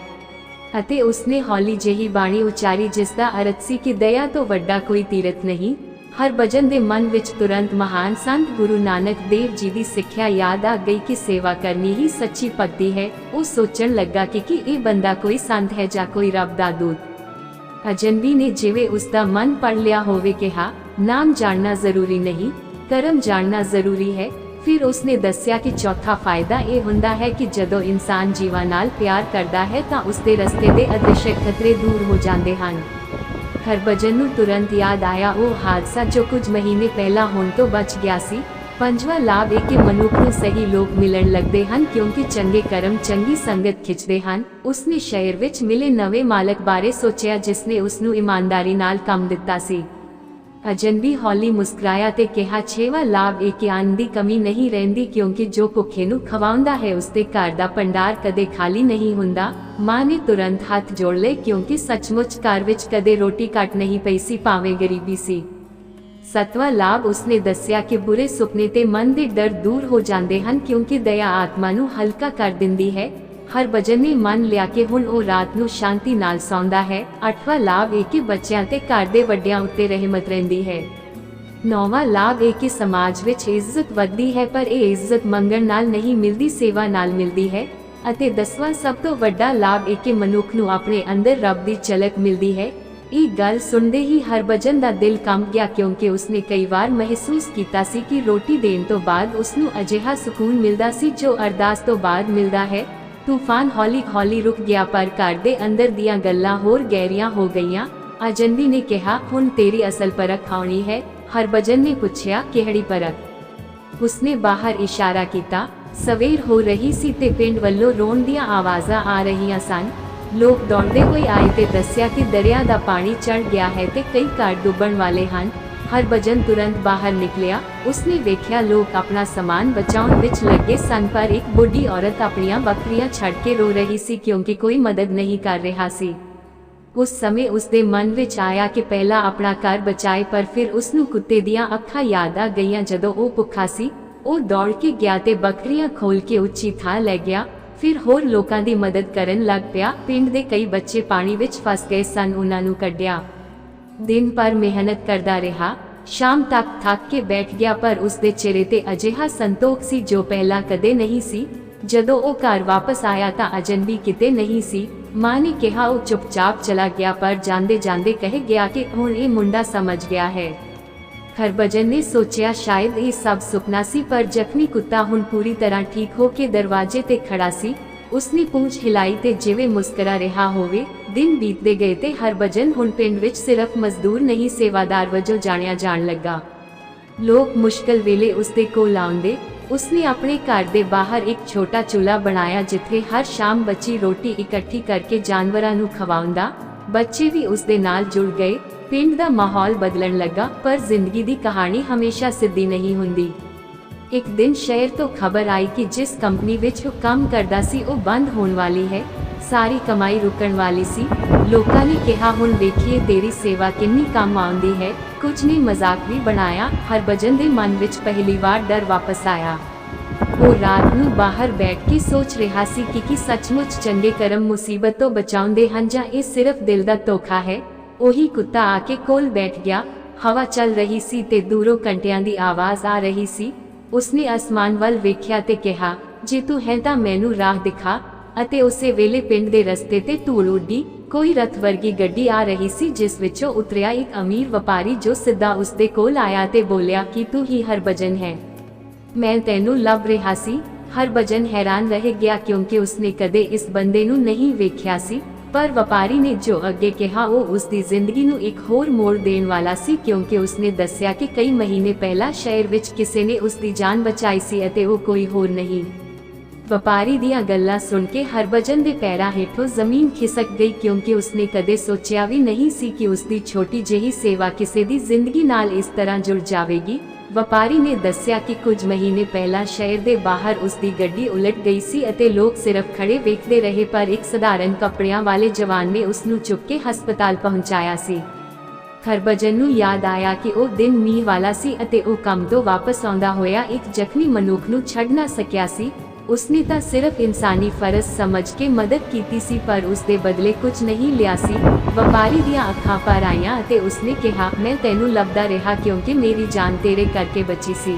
ਅਤੇ ਉਸਨੇ ਹੌਲੀ ਜਿਹੀ ਬਾਣੀ ਉਚਾਰੀ ਜਿਸ ਦਾ ਅਰਥ ਸੀ ਕਿ ਦਇਆ ਤੋਂ ਵੱਡਾ ਕੋਈ ਤੀਰਥ ਨਹੀਂ। ਹਰਭਜਨ ਦੇ ਮਨ ਵਿੱਚ ਤੁਰੰਤ ਮਹਾਨ ਸੰਤ ਗੁਰੂ ਨਾਨਕ ਦੇਵ ਜੀ ਦੀ ਸਿੱਖਿਆ ਯਾਦ ਆ ਗਈ ਕਿ ਸੇਵਾ ਕਰਨੀ ਹੀ ਸੱਚੀ ਭਗਤੀ ਹੈ। ਉਹ ਸੋਚਣ ਲੱਗਾ ਕਿ ਇਹ ਬੰਦਾ ਕੋਈ ਸੰਤ ਹੈ ਜਾਂ ਕੋਈ ਰੱਬ ਦਾ ਦੂਤ। ਅਜਨਬੀ ਨੇ ਜਿਵੇਂ ਉਸਦਾ ਮਨ ਪੜ ਲਿਆ ਹੋਵੇ ਕਿਹਾ, ਨਾਮ ਜਾਣਨਾ ਜ਼ਰੂਰੀ ਨਹੀਂ, ਕਰਮ ਜਾਣਨਾ ਜ਼ਰੂਰੀ ਹੈ। ਫਿਰ ਉਸਨੇ ਦੱਸਿਆ ਕਿ ਚੌਥਾ ਫਾਇਦਾ ਇਹ ਹੁੰਦਾ ਹੈ ਕਿ ਜਦੋਂ ਇਨਸਾਨ ਜੀਵਾਂ ਨਾਲ ਪਿਆਰ ਕਰਦਾ ਹੈ ਤਾਂ ਉਸਦੇ ਰਸਤੇ ਦੇ ਅਦ੍ਰਿਸ਼ ਖਤਰੇ ਦੂਰ ਹੋ ਜਾਂਦੇ ਹਨ। ਹਰਭਜਨ ਨੂੰ ਤੁਰੰਤ ਯਾਦ ਆਇਆ ਉਹ ਹਾਦਸਾ ਜੋ ਕੁਝ ਮਹੀਨੇ ਪਹਿਲਾਂ ਹੋਣ ਤੋਂ ਬਚ ਗਿਆ ਸੀ। ਪੰਜਵਾਂ ਲਾਭ ਇਹ ਕਿ ਮਨੁੱਖ ਨੂੰ ਸਹੀ ਲੋਕ ਮਿਲਣ ਲੱਗਦੇ ਹਨ, ਕਿਉਂਕਿ ਚੰਗੇ ਕਰਮ ਚੰਗੀ ਸੰਗਤ ਖਿੱਚਦੇ ਹਨ। ਉਸਨੇ ਸ਼ਹਿਰ ਵਿੱਚ ਮਿਲੇ ਨਵੇਂ ਮਾਲਕ ਬਾਰੇ ਸੋਚਿਆ ਜਿਸਨੇ ਉਸਨੂੰ ਇਮਾਨਦਾਰੀ ਨਾਲ ਕੰਮ ਦਿੱਤਾ ਸੀ। ਅਜਨਬੀ ਹੌਲੀ ਮੁਸਕਰਾਇਆ ਤੇ ਕਿਹਾ, ਛੇਵਾਂ ਲਾਭ ਇਹ ਕਿ ਅੰਨ ਦੀ ਕਮੀ ਨਹੀਂ ਰਹਿੰਦੀ, ਕਿਉਂਕਿ ਜੋ ਭੁੱਖੇ ਨੂੰ ਖਵਾਉਂਦਾ ਹੈ ਉਸਦੇ ਘਰ ਦਾ ਭੰਡਾਰ ਕਦੇ ਖਾਲੀ ਨਹੀਂ ਹੁੰਦਾ। ਮਾਂ ਨੇ ਤੁਰੰਤ ਹੱਥ ਜੋੜ ਲਏ, ਕਿਉਂਕਿ ਸੱਚਮੁੱਚ ਘਰ ਵਿੱਚ ਕਦੇ ਰੋਟੀ ਘੱਟ ਨਹੀਂ ਪਈ ਸੀ, ਭਾਵੇਂ ਗਰੀਬੀ ਸੀ। ਸੱਤਵਾਂ ਲਾਭ ਉਸਨੇ ਦੱਸਿਆ ਕਿ ਬੁਰੇ ਸੁਪਨੇ ਤੇ ਮਨ ਦੇ ਡਰ ਦੂਰ ਹੋ ਜਾਂਦੇ ਹਨ, ਕਿਉਂਕਿ ਦਇਆ ਆਤਮਾ ਨੂੰ ਹਲਕਾ ਕਰ ਦਿੰਦੀ ਹੈ। ਹਰਭਜਨ ਨੇ ਮੰਨ ਲਿਆ ਕਿ ਹੁਣ ਉਹ ਰਾਤ ਨੂੰ ਸ਼ਾਂਤੀ ਨਾਲ ਸੌਂਦਾ ਹੈ। ਅੱਠਵਾਂ ਲਾਭ ਇਹ ਕਿ ਬੱਚਿਆਂ ਤੇ ਘਰ ਦੇ ਵੱਡਿਆਂ ਉੱਤੇ ਰਹਿਮਤ ਰਹਿੰਦੀ ਹੈ। ਨੌਵਾਂ ਲਾਭ ਇਹ ਕਿ ਸਮਾਜ ਵਿੱਚ ਇੱਜ਼ਤ ਵੱਧਦੀ ਹੈ, ਪਰ ਇਹ ਇੱਜ਼ਤ ਮੰਗਣ ਨਾਲ ਨਹੀਂ ਮਿਲਦੀ, ਸੇਵਾ ਨਾਲ ਮਿਲਦੀ ਹੈ। ਅਤੇ 10ਵਾਂ ਸਭ ਤੋਂ ਵੱਡਾ ਲਾਭ ਇਹ ਕਿ ਮਨੁੱਖ ਨੂੰ ਆਪਣੇ ਅੰਦਰ ਰੱਬ ਦੀ ਝਲਕ ਮਿਲਦੀ ਹੈ। ਇਹ ਗੱਲ ਸੁਣਦੇ ਹੀ ਹਰਭਜਨ ਦਾ ਦਿਲ ਕੰਬ ਗਿਆ, ਕਿਉਂਕਿ ਉਸਨੇ ਕਈ ਵਾਰ ਮਹਿਸੂਸ ਕੀਤਾ ਸੀ ਕਿ ਰੋਟੀ ਦੇਣ ਤੋਂ ਬਾਅਦ ਉਸਨੂੰ ਅਜਿਹਾ ਸਕੂਨ ਮਿਲਦਾ ਸੀ ਜੋ ਅਰਦਾਸ ਤੋਂ ਬਾਅਦ ਮਿਲਦਾ ਹੈ। ਤੂਫਾਨ ਹੌਲੀ-ਹੌਲੀ ਰੁਕ ਗਿਆ, ਪਰ ਘਰ ਦੇ ਅੰਦਰ ਦੀਆਂ ਗੱਲਾਂ ਹੋਰ ਗਹਿਰੀਆਂ ਹੋ ਗਈਆਂ। ਅਜਨਬੀ ਨੇ ਕਿਹਾ, ਹੁਣ ਤੇਰੀ ਅਸਲ ਪਰਖ ਆਉਣੀ ਹੈ। ਹਰਭਜਨ ਨੇ ਪੁੱਛਿਆ, ਕਿਹੜੀ ਪਰਖ? ਉਸਨੇ ਬਾਹਰ ਇਸ਼ਾਰਾ ਕੀਤਾ। ਸਵੇਰ ਹੋ ਰਹੀ ਸੀ ਤੇ ਪਿੰਡ ਵੱਲੋਂ ਰੋਣ ਦੀਆਂ ਆਵਾਜ਼ਾਂ ਆ ਰਹੀਆਂ ਸਨ। ਲੋਕ ਦੌੜਦੇ ਹੋਏ ਆਏ ਤੇ ਦੱਸਿਆ ਕਿ ਦਰਿਆ ਦਾ ਪਾਣੀ ਚੜ੍ਹ ਗਿਆ ਹੈ ਤੇ ਕਈ ਘਰ ਡੁੱਬਣ ਵਾਲੇ ਹਨ। ਹਰਭਜਨ ਤੁਰੰਤ ਬਾਹਰ ਨਿਕਲਿਆ। ਉਸਨੇ ਵੇਖਿਆ ਲੋਕ ਆਪਣਾ ਸਮਾਨ ਬਚਾਉਣ ਵਿੱਚ ਲੱਗੇ ਸਨ, ਪਰ ਇੱਕ ਬੁੱਢੀ ਔਰਤ ਆਪਣੀਆਂ ਬੱਕਰੀਆਂ ਛੱਡ ਕੇ ਰੋ ਰਹੀ ਸੀ ਕਿਉਂਕਿ ਕੋਈ ਮਦਦ ਨਹੀਂ ਕਰ ਰਿਹਾ ਸੀ। ਉਸ ਸਮੇਂ ਉਸਦੇ ਮਨ ਵਿੱਚ ਆਇਆ ਕਿ ਪਹਿਲਾਂ ਆਪਣਾ ਘਰ ਬਚਾਏ, ਪਰ ਫਿਰ ਉਸਨੂੰ ਕੁੱਤੇ ਦੀਆਂ ਅੱਖਾਂ ਯਾਦ ਆ ਗਈਆਂ। ਜਦੋਂ ਉਹ ਭੁੱਖਾ ਸੀ, ਉਹ ਦੌੜ ਕੇ ਗਿਆ ਤੇ ਬੱਕਰੀਆਂ ਖੋਲ ਕੇ ਉੱਚੀ ਥਾਂ ਲੈ ਗਿਆ। ਫਿਰ ਹੋਰ ਲੋਕਾਂ ਦੀ ਮਦਦ ਕਰਨ ਲੱਗ ਪਿਆ। ਪਿੰਡ ਦੇ ਕਈ ਬੱਚੇ ਪਾਣੀ ਵਿੱਚ ਫਸ ਗਏ ਸਨ, ਉਹਨਾਂ ਨੂੰ ਕੱਢਿਆ। ਦਿਨ ਭਰ ਮਿਹਨਤ ਕਰਦਾ ਰਿਹਾ। ਸ਼ਾਮ ਤੱਕ ਥੱਕ ਕੇ ਬੈਠ ਗਿਆ, ਪਰ ਉਸਦੇ ਚਿਹਰੇ ਤੇ ਅਜਿਹਾ ਸੰਤੋਖ ਸੀ ਜੋ ਪਹਿਲਾਂ ਕਦੇ ਨਹੀਂ ਸੀ। ਜਦੋਂ ਉਹ ਘਰ ਵਾਪਸ ਆਇਆ ਤਾਂ ਅਜਨਬੀ ਕਿਤੇ ਨਹੀਂ ਸੀ। ਮਾਂ ਨੇ ਕਿਹਾ ਉਹ ਚੁੱਪਚਾਪ ਚਲਾ ਗਿਆ, ਪਰ ਜਾਂਦੇ ਜਾਂਦੇ ਕਹਿ ਗਿਆ ਕਿ ਹੁਣ ਇਹ ਮੁੰਡਾ ਸਮਝ ਗਿਆ ਹੈ। ਹਰਭਜਨ ਨੇ ਸੋਚਿਆ ਸ਼ਾਇਦ ਇਹ ਸਭ ਸੁਪਨਾ ਸੀ, ਪਰ ਜ਼ਖਮੀ ਕੁੱਤਾ ਹੁਣ ਪੂਰੀ ਤਰ੍ਹਾਂ ਠੀਕ ਹੋ ਕੇ ਦਰਵਾਜ਼ੇ ਤੇ ਖੜਾ ਸੀ। ਉਸਨੇ ਪੂੰਛ ਹਿਲਾਈ ਤੇ ਜਿਵੇਂ ਮੁਸਕਰਾ ਰਿਹਾ ਹੋਵੇ। ਦਿਨ ਬੀਤਦੇ ਗਏ ਤੇ ਹਰਭਜਨ ਹੁਣ ਪਿੰਡ ਵਿੱਚ ਸਿਰਫ ਮਜ਼ਦੂਰ ਨਹੀਂ, ਸੇਵਾਦਾਰ ਵਜੋਂ ਜਾਣਿਆ ਜਾਣ ਲੱਗਾ। ਲੋਕ ਮੁਸ਼ਕਲ ਵੇਲੇ ਉਸਦੇ ਕੋਲ ਆਉਂਦੇ। ਉਸਨੇ ਆਪਣੇ ਘਰ ਦੇ ਬਾਹਰ ਇੱਕ ਛੋਟਾ ਚੁੱਲ੍ਹਾ ਬਣਾਇਆ ਜਿੱਥੇ ਹਰ ਸ਼ਾਮ ਬਚੀ ਰੋਟੀ ਇਕੱਠੀ ਕਰਕੇ ਜਾਨਵਰਾਂ ਨੂੰ ਖਵਾਉਂਦਾ। ਬੱਚੇ ਵੀ ਉਸਦੇ ਨਾਲ ਜੁੜ ਗਏ। ਪਿੰਡ ਦਾ ਮਾਹੌਲ ਬਦਲਣ ਲੱਗਾ, ਪਰ ਜ਼ਿੰਦਗੀ ਦੀ ਕਹਾਣੀ ਹਮੇਸ਼ਾ ਸਿੱਧੀ ਨਹੀਂ ਹੁੰਦੀ। ਇੱਕ ਦਿਨ ਸ਼ਹਿਰ ਤੋਂ ਖਬਰ ਆਈ ਕਿ ਜਿਸ ਕੰਪਨੀ ਵਿੱਚ ਉਹ ਕੰਮ ਕਰਦਾ ਸੀ ਉਹ ਬੰਦ ਹੋਣ ਵਾਲੀ ਹੈ। ਸਾਰੀ ਕਮਾਈ ਰੁਕਣ ਵਾਲੀ ਸੀ। ਲੋਕਾਂ ਨੇ ਕਿਹਾ, ਹੁਣ ਵੇਖੀਏ ਤੇਰੀ ਸੇਵਾ ਕਿੰਨੀ ਕੰਮ ਆਉਂਦੀ ਹੈ। ਕੁਝ ਨੇ ਮਜ਼ਾਕ ਵੀ ਬਣਾਇਆ। ਹਰਭਜਨ ਦੇ ਮਨ ਵਿੱਚ ਪਹਿਲੀ ਵਾਰ ਡਰ ਵਾਪਸ ਆਇਆ। ਉਹ ਰਾਤ ਨੂੰ ਬਾਹਰ ਬੈਠ ਕੇ ਸੋਚ ਰਿਹਾ ਸੀ ਕਿ ਕੀ ਸੱਚਮੁੱਚ ਚੰਗੇ ਕਰਮ ਮੁਸੀਬਤ ਤੋਂ ਬਚਾਉਂਦੇ ਹਨ ਜਾਂ ਇਹ ਸਿਰਫ ਦਿਲ ਦਾ ਧੋਖਾ ਹੈ। ਉਹੀ ਕੁੱਤਾ ਆ ਕੇ ਕੋਲ ਬੈਠ ਗਿਆ। ਹਵਾ ਚੱਲ ਰਹੀ ਸੀ ਤੇ ਦੂਰੋਂ ਘੰਟਿਆਂ ਦੀ ਆਵਾਜ਼ ਆ ਰਹੀ ਸੀ। ਉਸਨੇ ਅਸਮਾਨ ਵੱਲ ਵੇਖਿਆ ਤੇ ਕਿਹਾ, ਜੇ ਤੂੰ ਹੈ ਤਾਂ ਮੈਨੂੰ ਰਾਹ ਦਿਖਾ। ਅਤੇ ਉਸੇ ਵੇਲੇ ਪਿੰਡ ਦੇ ਰਸਤੇ ਤੇ ਧੂੜ ਉੱਡੀ। ਕੋਈ ਰਥ ਵਰਗੀ ਗੱਡੀ ਆ ਰਹੀ ਸੀ ਜਿਸ ਵਿੱਚੋਂ ਉਤਰਿਆ ਇੱਕ ਅਮੀਰ ਵਪਾਰੀ ਜੋ ਸਿੱਧਾ ਉਸਦੇ ਕੋਲ ਆਇਆ ਤੇ ਬੋਲਿਆ ਕਿ ਤੂੰ ਹੀ ਹਰਭਜਨ ਹੈ, ਮੈਂ ਤੈਨੂੰ ਲੱਭ ਰਿਹਾ ਸੀ। ਹਰਭਜਨ ਹੈਰਾਨ ਰਹਿ ਗਿਆ ਕਿਉਂਕਿ ਉਸਨੇ ਕਦੇ ਇਸ ਬੰਦੇ ਨੂੰ ਨਹੀਂ ਵੇਖਿਆ ਸੀ, ਪਰ ਵਪਾਰੀ ਨੇ ਜੋ ਅੱਗੇ ਕਿਹਾ ਉਹ ਉਸਦੀ ਜ਼ਿੰਦਗੀ ਨੂੰ ਇੱਕ ਹੋਰ ਮੋੜ ਦੇਣ ਵਾਲਾ ਸੀ, ਕਿਉਂਕਿ ਉਸਨੇ ਦੱਸਿਆ ਕਿ ਕਈ ਮਹੀਨੇ ਪਹਿਲਾਂ ਸ਼ਹਿਰ ਵਿੱਚ ਕਿਸੇ ਨੇ ਉਸਦੀ ਜਾਨ ਬਚਾਈ ਸੀ ਅਤੇ ਉਹ ਕੋਈ ਹੋਰ ਨਹੀਂ। ਵਪਾਰੀ ਦੀਆਂ ਗੱਲਾਂ ਸੁਣ ਕੇ ਹਰਭਜਨ ਦੇ ਪੈਰਾਂ ਹੇਠੋਂ ਜ਼ਮੀਨ ਖਿਸਕ ਗਈ, ਕਿਉਂਕਿ ਉਸਨੇ ਕਦੇ ਸੋਚਿਆ ਵੀ ਨਹੀਂ ਸੀ ਕਿ ਉਸਦੀ ਛੋਟੀ ਜਿਹੀ ਸੇਵਾ ਕਿਸੇ ਦੀ ਜ਼ਿੰਦਗੀ ਨਾਲ ਇਸ ਤਰ੍ਹਾਂ ਜੁੜ ਜਾਵੇਗੀ। ਵਪਾਰੀ ਨੇ ਦੱਸਿਆ ਕਿ ਕੁਝ ਮਹੀਨੇ ਪਹਿਲਾਂ ਸ਼ਹਿਰ ਦੇ ਬਾਹਰ ਉਸਦੀ ਗੱਡੀ ਉਲਟ ਗਈ ਸੀ ਅਤੇ ਲੋਕ ਸਿਰਫ ਖੜੇ ਵੇਖਦੇ ਰਹੇ, ਪਰ ਇੱਕ ਸਧਾਰਨ ਕੱਪੜਿਆਂ ਵਾਲੇ ਜਵਾਨ ਨੇ ਉਸਨੂੰ ਚੁੱਕ ਕੇ ਹਸਪਤਾਲ ਪਹੁੰਚਾਇਆ ਸੀ। ਹਰਭਜਨ ਨੂੰ ਯਾਦ ਆਇਆ ਕਿ ਉਹ ਦਿਨ ਮੀਂਹ ਵਾਲਾ ਸੀ ਅਤੇ ਉਹ ਕੰਮ ਤੋਂ ਵਾਪਸ ਆਉਂਦਾ ਹੋਇਆ ਇੱਕ ਜ਼ਖਮੀ ਮਨੁੱਖ ਨੂੰ ਛੱਡ ਨਾ ਸਕਿਆ ਸੀ। ਉਸਨੇ ਤਾਂ ਸਿਰਫ ਇਨਸਾਨੀ ਫਰਜ਼ ਸਮਝ ਕੇ ਮਦਦ ਕੀਤੀ ਸੀ, ਪਰ ਉਸਦੇ ਬਦਲੇ ਕੁਝ ਨਹੀਂ ਲਿਆ ਸੀ। ਵਪਾਰੀ ਦੀਆਂ ਅੱਖਾਂ ਭਰ ਆਈਆਂ ਅਤੇ ਉਸਨੇ ਕਿਹਾ, ਮੈਂ ਤੈਨੂੰ ਲੱਭਦਾ ਰਿਹਾ ਕਿਉਂਕਿ ਮੇਰੀ ਜਾਨ ਤੇਰੇ ਕਰਕੇ ਬਚੀ ਸੀ।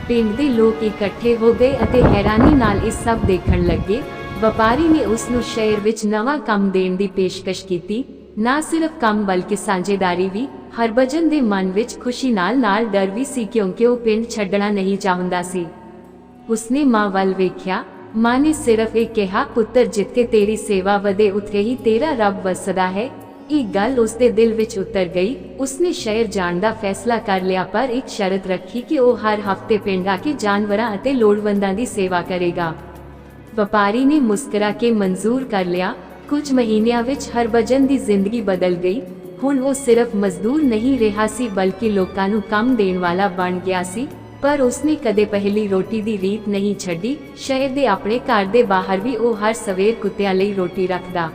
ਪਿੰਡ ਦੇ ਲੋਕ ਇਕੱਠੇ ਹੋ ਗਏ ਅਤੇ ਹੈਰਾਨੀ ਨਾਲ ਇਹ ਸਭ ਦੇਖਣ ਲੱਗੇ। ਵਪਾਰੀ ਨੇ ਉਸਨੂੰ ਸ਼ਹਿਰ ਵਿੱਚ ਨਵਾਂ ਕੰਮ ਦੇਣ ਦੀ ਪੇਸ਼ਕਸ਼ ਕੀਤੀ। ਨਾ ਸਿਰਫ ਕੰਮ ਬਲਕਿ ਸਾਂਝੇਦਾਰੀ ਵੀ। ਹਰਭਜਨ ਦੇ ਮਨ ਵਿੱਚ ਖੁਸ਼ੀ ਨਾਲ ਡਰ ਵੀ ਸੀ, ਕਿਉਂਕਿ ਉਹ ਪਿੰਡ ਛੱਡਣਾ ਨਹੀਂ ਚਾਹੁੰਦਾ ਸੀ। ਉਸਨੇ ਮਾਂ ਵੱਲ ਵੇਖਿਆ। ਮਾਂ ਨੇ ਸਿਰਫ ਇਹ ਕਿਹਾ, ਪੁੱਤਰ ਜਿੱਥੇ ਤੇਰੀ ਸੇਵਾ ਵਧੇ ਉੱਥੇ ਹੀ ਤੇਰਾ ਰੱਬ ਵਸਦਾ ਹੈ। ਇਹ ਗੱਲ ਉਸਦੇ ਦਿਲ ਵਿੱਚ ਉਤਰ ਗਈ। ਉਸਨੇ ਸ਼ਹਿਰ ਜਾਣ ਦਾ ਫੈਸਲਾ ਕਰ ਲਿਆ, ਪਰ ਇੱਕ ਸ਼ਰਤ ਰੱਖੀ ਕਿ ਉਹ ਹਰ ਹਫ਼ਤੇ ਪਿੰਡ ਆ ਕੇ ਜਾਨਵਰਾਂ ਅਤੇ ਲੋੜਵੰਦਾਂ ਦੀ ਸੇਵਾ ਕਰੇਗਾ। ਵਪਾਰੀ ਨੇ ਮੁਸਕਰਾ ਕੇ ਮਨਜ਼ੂਰ ਕਰ ਲਿਆ। ਕੁਝ ਮਹੀਨਿਆਂ ਵਿੱਚ ਹਰਭਜਨ ਦੀ ਜ਼ਿੰਦਗੀ ਬਦਲ ਗਈ। ਹੁਣ ਉਹ ਸਿਰਫ ਮਜ਼ਦੂਰ ਨਹੀਂ ਰਿਹਾ ਸੀ, ਬਲਕਿ ਲੋਕਾਂ ਨੂੰ ਕੰਮ ਦੇਣ ਵਾਲਾ ਬਣ ਗਿਆ ਸੀ। ਪਰ ਉਸਨੇ ਕਦੇ ਪਹਿਲੀ ਰੋਟੀ ਦੀ ਰੀਤ ਨਹੀਂ ਛੱਡੀ। ਸ਼ਹਿਰ ਦੇ ਆਪਣੇ ਘਰ ਦੇ ਬਾਹਰ ਵੀ ਉਹ ਹਰ ਸਵੇਰ ਕੁੱਤਿਆਂ ਲਈ ਰੋਟੀ ਰੱਖਦਾ।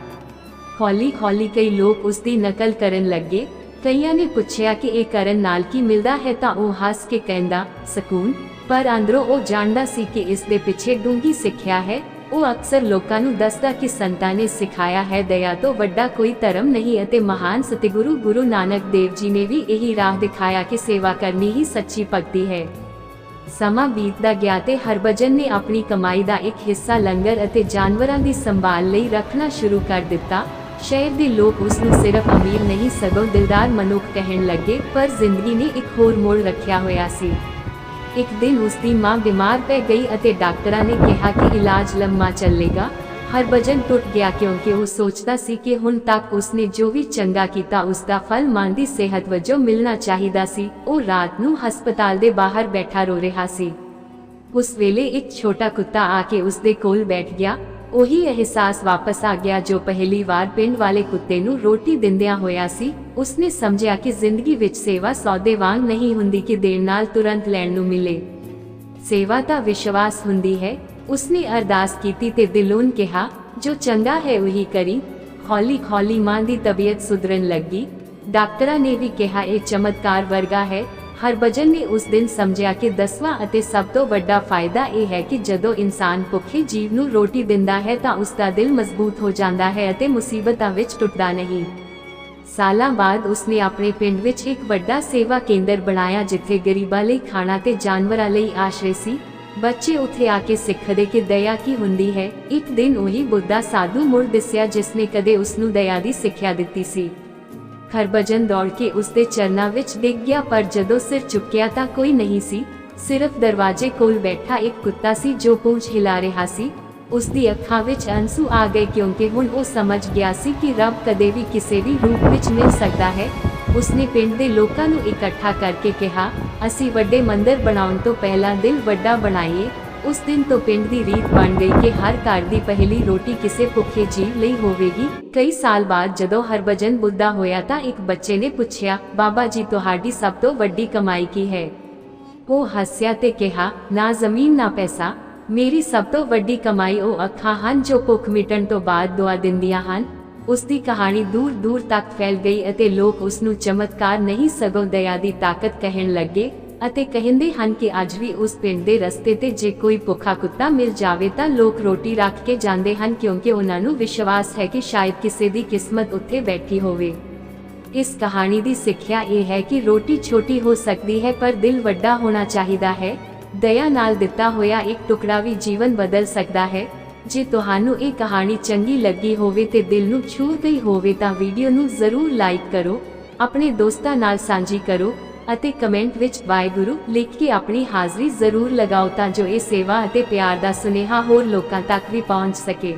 ਹੌਲੀ-ਹੌਲੀ ਕਈ ਲੋਕ ਉਸਦੀ ਨਕਲ ਕਰਨ ਲੱਗੇ। ਕਈਆਂ ਨੇ ਪੁੱਛਿਆ ਕਿ ਇਹ ਕਰਨ ਨਾਲ ਕੀ ਮਿਲਦਾ ਹੈ, ਤਾਂ ਉਹ ਹੱਸ ਕੇ ਕਹਿੰਦਾ, ਸਕੂਨ। ਪਰ ਅੰਦਰੋਂ ਉਹ ਜਾਣਦਾ ਸੀ ਕਿ ਇਸ ਦੇ ਪਿੱਛੇ ਡੂੰਘੀ ਸਿੱਖਿਆ ਹੈ। ਉਹ ਅਕਸਰ ਲੋਕਾਂ ਨੂੰ ਦੱਸਦਾ ਕਿ ਸੰਤਾਂ ਨੇ ਸਿਖਾਇਆ ਹੈ, ਦਇਆ ਤੋਂ ਵੱਡਾ ਕੋਈ ਧਰਮ ਨਹੀਂ, ਅਤੇ ਮਹਾਨ ਸਤਿਗੁਰੂ ਗੁਰੂ ਨਾਨਕ ਦੇਵ ਜੀ ਨੇ ਵੀ ਇਹੀ ਰਾਹ ਦਿਖਾਇਆ ਕਿ ਸੇਵਾ ਕਰਨੀ ਹੀ ਸੱਚੀ ਭਗਤੀ ਹੈ। ਸਮਾਂ ਬੀਤਦਾ ਗਿਆ ਤੇ ਹਰਭਜਨ ਨੇ ਆਪਣੀ ਕਮਾਈ ਦਾ ਇੱਕ ਹਿੱਸਾ ਲੰਗਰ ਅਤੇ ਜਾਨਵਰਾਂ ਦੀ ਸੰਭਾਲ ਲਈ ਰੱਖਣਾ ਸ਼ੁਰੂ ਕਰ ਦਿੱਤਾ। ਸ਼ਹਿਰ ਦੇ ਲੋਕ ਉਸ ਨੂੰ ਸਿਰਫ ਅਮੀਰ ਨਹੀਂ ਸਗੋਂ ਦਿਲਦਾਰ ਮਨੁੱਖ ਕਹਿਣ ਲੱਗੇ। ਪਰ ਜ਼ਿੰਦਗੀ ਨੇ ਇੱਕ ਹੋਰ ਮੋੜ ਰੱਖਿਆ ਹੋਇਆ ਸੀ। ਇੱਕ ਦਿਨ ਉਸ ਦੀ ਮਾਂ ਬਿਮਾਰ ਪੈ ਗਈ ਅਤੇ ਡਾਕਟਰਾਂ ਨੇ ਕਿਹਾ ਕਿ ਇਲਾਜ ਲੰਮਾ ਚੱਲੇਗਾ। ਹਰਭਜਨ ਟੁੱਟ ਗਿਆ ਕਿਉਂਕਿ ਉਹ ਸੋਚਦਾ ਸੀ ਕਿ ਹੁਣ ਤੱਕ ਉਸਨੇ ਜੋ ਵੀ ਚੰਗਾ ਕੀਤਾ ਉਸ ਦਾ ਫਲ ਮਾਂ ਦੀ ਸਿਹਤ ਵਜੋਂ ਮਿਲਣਾ ਚਾਹੀਦਾ ਸੀ। ਉਹ ਰਾਤ ਨੂੰ ਹਸਪਤਾਲ ਦੇ ਬਾਹਰ ਬੈਠਾ ਰੋ ਰਿਹਾ ਸੀ। ਉਸ ਵੇਲੇ ਇੱਕ ਛੋਟਾ ਕੁੱਤਾ ਆ ਕੇ ਉਸ ਦੇ ਕੋਲ ਬੈਠ ਗਿਆ। ਉਹੀ ਅਹਿਸਾਸ ਵਾਪਸ ਆ ਗਿਆ ਜੋ ਪਹਿਲੀ ਵਾਰ ਪਿੰਡ ਵਾਲੇ ਕੁੱਤੇ ਨੂੰ ਰੋਟੀ ਦਿੰਦਿਆਂ ਹੋਇਆ ਸੀ। ਉਸਨੇ ਸਮਝਿਆ ਕਿ ਜ਼ਿੰਦਗੀ ਵਿੱਚ ਸੇਵਾ ਸੌਦੇ ਵਾਂਗ ਨਹੀਂ ਹੁੰਦੀ ਕਿ ਦੇਣ ਨਾਲ ਤੁਰੰਤ ਲੈਣ ਨੂੰ ਮਿਲੇ। ਸੇਵਾ ਤਾਂ ਵਿਸ਼ਵਾਸ ਹੁੰਦੀ ਹੈ। ਉਸਨੇ ਅਰਦਾਸ ਕੀਤੀ ਤੇ ਦਿਲੋਂ ਕਿਹਾ, ਜੋ ਚੰਗਾ ਹੈ ਉਹੀ ਕਰੀ। ਹੌਲੀ ਹੌਲੀ ਮਾਂ ਦੀ ਤਬੀਅਤ ਸੁਧਰਨ ਲੱਗੀ। ਡਾਕਟਰਾਂ ਨੇ ਵੀ ਕਿਹਾ ਇਹ ਚਮਤਕਾਰ ਵਰਗਾ ਹੈ। ਹਰਭਜਨ ਨੇ ਉਸ ਦਿਨ ਸਮਝਿਆ ਕਿ 10ਵਾਂ ਅਤੇ ਸਭ ਤੋਂ ਵੱਡਾ ਫਾਇਦਾ ਇਹ ਹੈ ਕਿ ਜਦੋਂ ਇਨਸਾਨ ਭੁੱਖੇ ਜੀਵ ਨੂੰ ਰੋਟੀ ਦਿੰਦਾ ਹੈ ਤਾਂ ਉਸ ਦਾ ਦਿਲ ਮਜ਼ਬੂਤ ਹੋ ਜਾਂਦਾ ਹੈ ਅਤੇ ਮੁਸੀਬਤਾਂ ਵਿੱਚ ਟੁੱਟਦਾ ਨਹੀਂ। ਸਾਲਾਂ ਬਾਅਦ ਉਸਨੇ ਆਪਣੇ ਪਿੰਡ ਵਿੱਚ ਇੱਕ ਵੱਡਾ ਸੇਵਾ ਕੇਂਦਰ ਬਣਾਇਆ ਜਿੱਥੇ ਗਰੀਬਾਂ ਲਈ ਖਾਣਾ ਤੇ ਜਾਨਵਰਾਂ ਲਈ ਆਸ਼ਰੇ ਸੀ। ਬੱਚੇ ਉੱਥੇ ਆ ਕੇ ਸਿੱਖਦੇ ਕਿ ਦਇਆ ਕੀ ਹੁੰਦੀ ਹੈ। ਇੱਕ ਦਿਨ ਉਹੀ ਬੁੱਢਾ ਸਾਧੂ ਮੁੜ ਦਿਸਿਆ ਜਿਸਨੇ ਕਦੇ ਉਸਨੂੰ ਦਇਆ ਦੀ ਸਿੱਖਿਆ ਦਿੱਤੀ ਸੀ। ਹਰਭਜਨ ਦੌੜ ਕੇ ਉਸਦੇ ਚਰਨਾਂ ਵਿੱਚ ਡਿੱਗ ਗਿਆ ਪਰ ਜਦੋਂ ਸਿਰ ਚੁੱਕਿਆ ਤਾਂ ਕੋਈ ਨਹੀਂ ਸੀ। ਸਿਰਫ ਦਰਵਾਜ਼ੇ ਕੋਲ ਬੈਠਾ ਇੱਕ ਕੁੱਤਾ ਸੀ ਜੋ ਪੂੰਛ ਹਿਲਾ ਰਿਹਾ ਸੀ। ਉਸ ਦੀ ਅੱਖਾਂ ਵਿੱਚ ਅੰਸੂ ਆ ਗਏ ਕਿਉਂਕਿ ਹੁਣ ਉਹ ਸਮਝ ਗਿਆ ਸੀ ਕਿ ਰੱਬ ਕਦੇ ਵੀ ਕਿਸੇ ਵੀ ਰੂਪ ਵਿੱਚ ਮਿਲ ਸਕਦਾ ਹੈ। ਉਸਨੇ ਪਿੰਡ ਦੇ ਲੋਕਾਂ ਨੂੰ ਇਕੱਠਾ ਕਰਕੇ ਕਿਹਾ, ਅਸੀਂ ਵੱਡੇ ਮੰਦਰ ਬਣਾਉਣ ਤੋਂ ਪਹਿਲਾਂ ਦਿਲ ਵੱਡਾ ਬਣਾਈਏ। ਉਸ ਦਿਨ ਤੋਂ ਪਿੰਡ ਦੀ ਰੀਤ ਬਣ ਗਈ ਕਿ ਹਰ ਘਰ ਦੀ ਪਹਿਲੀ ਰੋਟੀ ਕਿਸੇ ਭੁੱਖੇ ਜੀਵ ਲਈ ਹੋਵੇਗੀ। ਕਈ ਸਾਲ ਬਾਅਦ ਜਦੋਂ ਹਰਭਜਨ ਬੁੱਢਾ ਹੋਇਆ ਤਾਂ ਇੱਕ ਬੱਚੇ ਨੇ ਪੁੱਛਿਆ, ਬਾਬਾ ਜੀ ਤੁਹਾਡੀ ਸਭ ਤੋਂ ਵੱਡੀ ਕਮਾਈ ਕੀ ਹੈ? ਉਹ ਹੱਸਿਆ ਤੇ ਕਿਹਾ, ਨਾ ਜ਼ਮੀਨ ਨਾ ਪੈਸਾ, ਮੇਰੀ ਸਭ ਤੋਂ ਵੱਡੀ ਕਮਾਈ ਉਹ ਅੱਖਾਂ ਹਨ ਜੋ ਭੁੱਖ ਮਿਟਣ ਤੋਂ ਬਾਅਦ ਦੁਆ ਦਿੰਦੀਆਂ ਹਨ। ਉਸ ਦੀ ਕਹਾਣੀ ਦੂਰ ਦੂਰ ਤੱਕ ਫੈਲ ਗਈ ਅਤੇ ਲੋਕ ਉਸ ਨੂੰ ਚਮਤਕਾਰ ਨਹੀਂ ਸਗੋਂ ਦਇਆ ਦੀ ਤਾਕਤ ਕਹਿਣ ਲੱਗੇ ਅਤੇ ਕਹਿੰਦੇ ਹਨ ਕਿ ਅੱਜ ਵੀ ਉਸ ਪਿੰਡ ਦੇ ਰਸਤੇ ਤੇ ਜੇ ਕੋਈ ਭੁੱਖਾ ਕੁੱਤਾ ਮਿਲ ਜਾਵੇ ਤਾਂ ਲੋਕ ਰੋਟੀ ਰੱਖ ਕੇ ਜਾਂਦੇ ਹਨ ਕਿਉਂਕਿ ਉਹਨਾਂ ਨੂੰ ਵਿਸ਼ਵਾਸ ਹੈ ਕਿ ਸ਼ਾਇਦ ਕਿਸੇ ਦੀ ਕਿਸਮਤ ਉੱਥੇ ਬੈਠੀ ਹੋਵੇ। ਇਸ ਕਹਾਣੀ ਦੀ ਸਿੱਖਿਆ ਇਹ ਹੈ ਕਿ ਰੋਟੀ ਛੋਟੀ ਹੋ ਸਕਦੀ ਹੈ ਪਰ ਦਿਲ ਵੱਡਾ ਹੋਣਾ ਚਾਹੀਦਾ ਹੈ। ਦਇਆ ਨਾਲ ਦਿੱਤਾ ਹੋਇਆ ਇੱਕ ਟੁਕੜਾ ਵੀ ਜੀਵਨ ਬਦਲ ਸਕਦਾ ਹੈ। ਜੇ ਤੁਹਾਨੂੰ ਇਹ ਕਹਾਣੀ ਚੰਗੀ ਲੱਗੀ ਹੋਵੇ ਤੇ ਦਿਲ ਨੂੰ ਛੂ ਗਈ ਹੋਵੇ ਤਾਂ ਵੀਡੀਓ ਨੂੰ ਜ਼ਰੂਰ ਲਾਈਕ ਕਰੋ, ਆਪਣੇ ਦੋਸਤਾਂ ਨਾਲ ਸਾਂਝੀ ਕਰੋ ਅਤੇ ਕਮੈਂਟ ਵਿੱਚ ਵਾਹਿਗੁਰੂ ਲਿਖ ਕੇ ਆਪਣੀ ਹਾਜ਼ਰੀ ਜ਼ਰੂਰ ਲਗਾਓ ਤਾਂ ਜੋ ਇਹ ਸੇਵਾ ਅਤੇ ਪਿਆਰ ਦਾ ਸੁਨੇਹਾ ਹੋਰ ਲੋਕਾਂ ਤੱਕ ਵੀ ਪਹੁੰਚ ਸਕੇ।